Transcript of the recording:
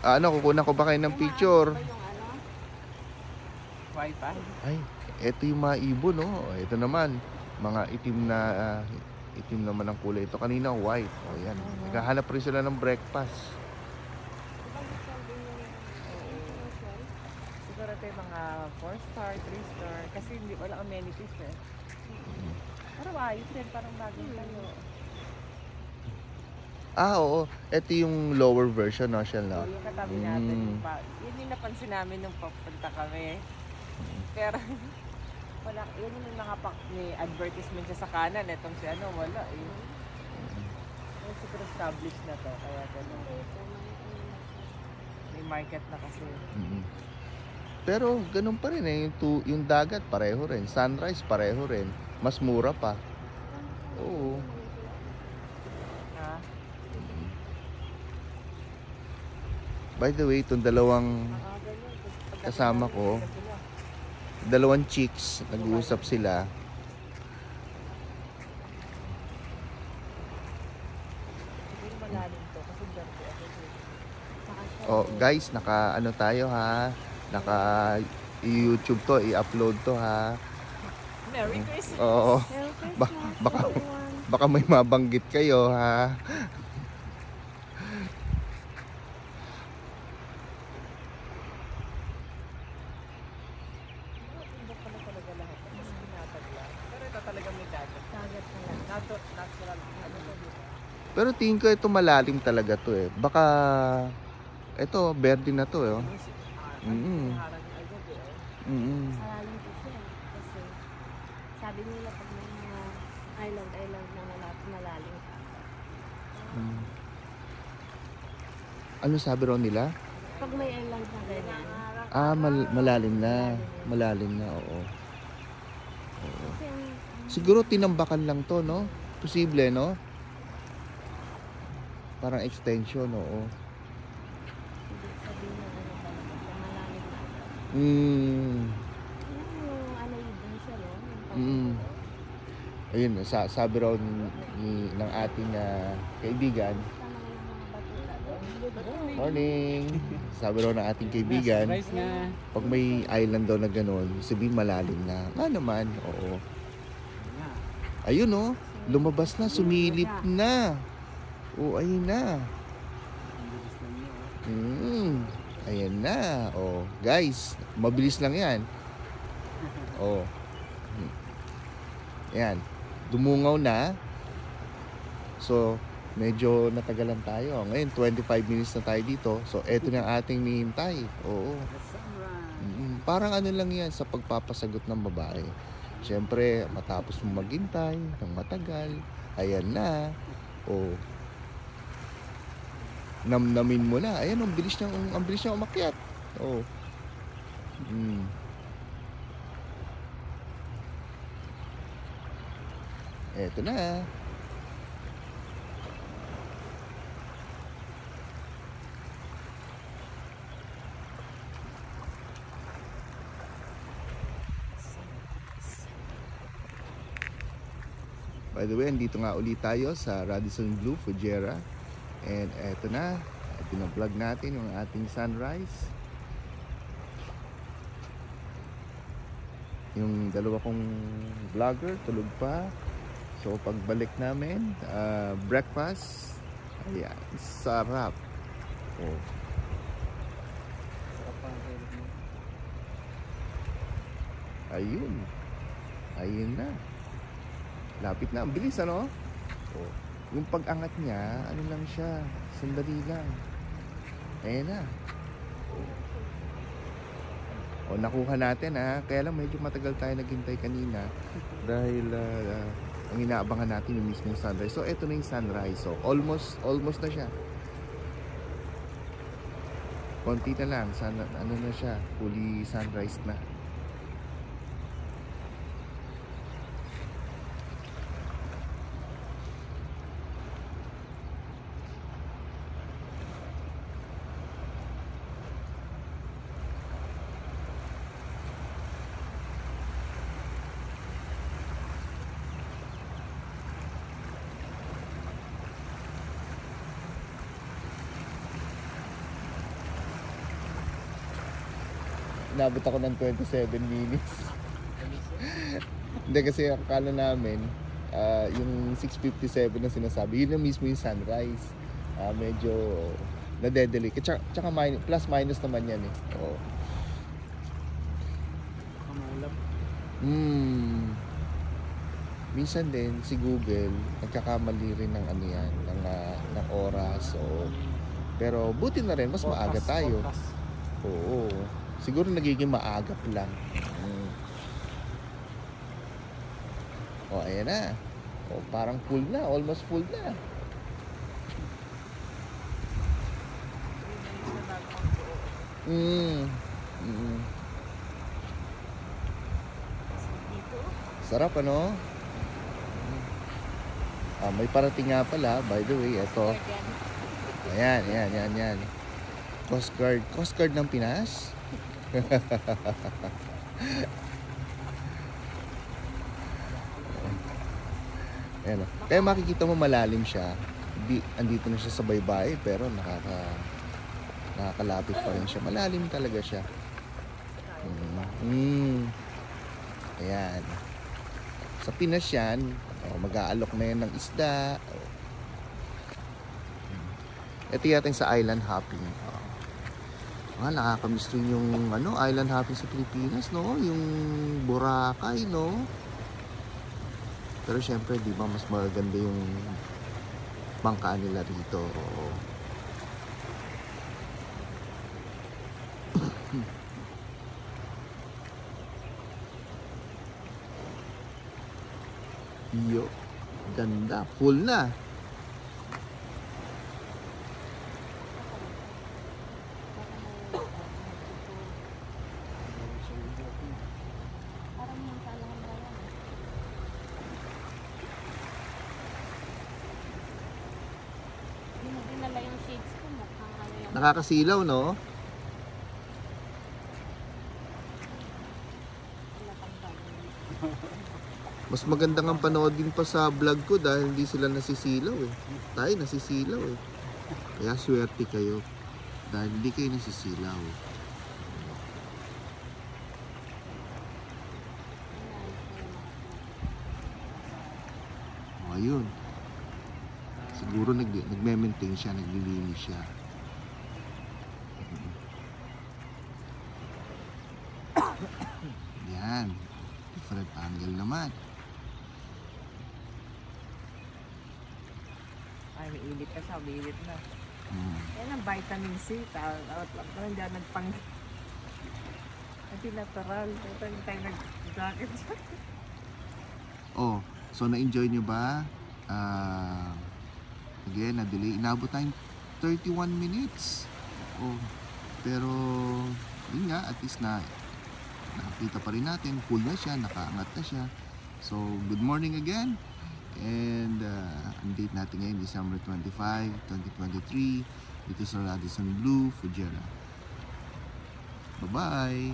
Ano, kukunan ko ba kayo ng picture? Ba yung ano? Wi-Fi. Ay, eto yung mga ibon, no? Ito naman, mga itim naman ang kulay. Ito kanina, white. O, yan. Naghahanap rin sila ng breakfast. Siguro ito yung mga 4-star, 3-star. Kasi hindi wala amenities eh. Pero ayos din, parang bagong tayo. Ah, oo. Ito yung lower version, no? Siya, no? So, yung katabi natin, yun yung napansin namin nung papunta kami. Pero, wala, yun yung mga may advertisement siya sa kanan. Itong si ano, wala eh. Yung siguro established na to, kaya gano'n. May market na kasi. Pero ganun pa rin eh. Yung dagat pareho rin. Sunrise pareho rin. Mas mura pa. Oo. Ha? By the way, itong dalawang kasama ko, dalawang chicks, nag-uusap sila. Siguro malalim to kasi dyan po ako. Oh, guys, naka ano tayo ha? Naka YouTube to, i-upload to ha. Merry Christmas! Oo. Baka may mabanggit kayo ha. Bundok pala talaga lahat. Mas binatag lang. Pero ito talaga may dagat. Dagat na lang. Natural. Ano to dito? Pero tingin ko ito malalim talaga to eh. Baka ito, verde na to eh. Harang agad eh. Malalim po siya. Kasi sabi nila pag may mga island na malalim ka. Ano sabi raw nila? Pag may island na ganyan. Ah, malalim na. Malalim na, oo. Kasi Siguro tinambakan lang to, no? Posible, no? Parang extension, oo. hindi sabihin na ano talaga siya malalim na. Mm. Yung ano yung siya no? Mm. Ayun, sabi raw ng ating kaibigan. Morning! Sabi raw ng ating kaibigan, pag may island daw na gano'n, sabihin malalim na. Nga naman, oo. Ayun, oh. Lumabas na, sumilip na. Oo, ayun na. Ayan na. Oh, guys, mabilis lang yan. Oh. Ayan. Dumungaw na. So, medyo natagalan tayo. Ngayon, 25 minutes na tayo dito. So, eto na ang ating nihintay. Oo. Parang ano lang yan sa pagpapasagot ng babae. Siyempre, matapos mo maghintay ng matagal, ayan na. O, namnamin mo na. Ayan, ang bilis niyang umakyat. O. Eto na. By the way, andito nga ulit tayo sa Radisson Blu, Fujairah. And eto na, pinablog natin yung ating sunrise. Yung dalawa kong vlogger, tulog pa. So pagbalik namin, breakfast. Ayan, sarap. Oh. Ayun. Ayun na. Lapit na, ang bilis ano? Oh. Yung pag-angat niya, ano lang siya, sandali lang. Ayan na. O, nakuha natin ha. Kaya lang medyo matagal tayo naghintay kanina dahil ang inaabangan natin yung mismong sunrise. So eto na yung sunrise. So almost na siya. Konti na lang, ano na siya, fully sunrise na. inabot ako ng 27 minutes. Hindi kasi akala namin, yung 6:57 na sinasabi, yun na mismo yung sunrise. Medyo nade-delay. Tsaka plus minus naman yan eh. Oo. Minsan din si Google nagkakamali rin ng ano yan, ng oras. So, pero buti na rin, mas maaga tayo. Oo. Siguro nagiging maagap lang. O, ayan na. O, parang full na. Almost full na. Sarap, ano? May parating nga pala. By the way, ito. Ayan. Coast Guard. Coast Guard ng Pinas? Ayan, kaya makikita mo malalim siya. Andito na siya sa baybay, pero nakakalapit pa rin siya. Malalim talaga siya. Ayan. Sa Pinas yan, mag-aalok na yan ng isda. Ito yata sa island hopping. Nakakamiss rin yung island hopping sa Pilipinas, no? Yung Boracay, no? Pero syempre, di ba, mas maganda yung bangka nila rito. Yo, ganda. Full na. Parang yung sa alahan ba yan? Hindi mo dinala yung shades ko. Mukhang ano yung... Nakakasilaw, no? Mas maganda nga panoodin pa sa vlog ko dahil hindi sila nasisilaw eh. Tayo nasisilaw eh. Kaya swerte kayo dahil hindi kayo nasisilaw. Ayun. Siguro nagme-maintain siya, naglilinis siya. Yan. Different angle naman. Ay, may init ka siya, may init na. Yan ang vitamin C. Out lang ko nandiyan nagpang... Anti-natural. Ito yung tayo nag-jacket siya. Oh, so na-enjoy nyo ba? Again, na-delay. Inabot tayong 31 minutes. Oh, pero yun nga, at least nakakita pa rin natin. Full na siya, nakaangat na siya. So, good morning again. And ang date natin ngayon, December 25, 2023. Dito sa Radisson Blu, Fujairah. Bye-bye!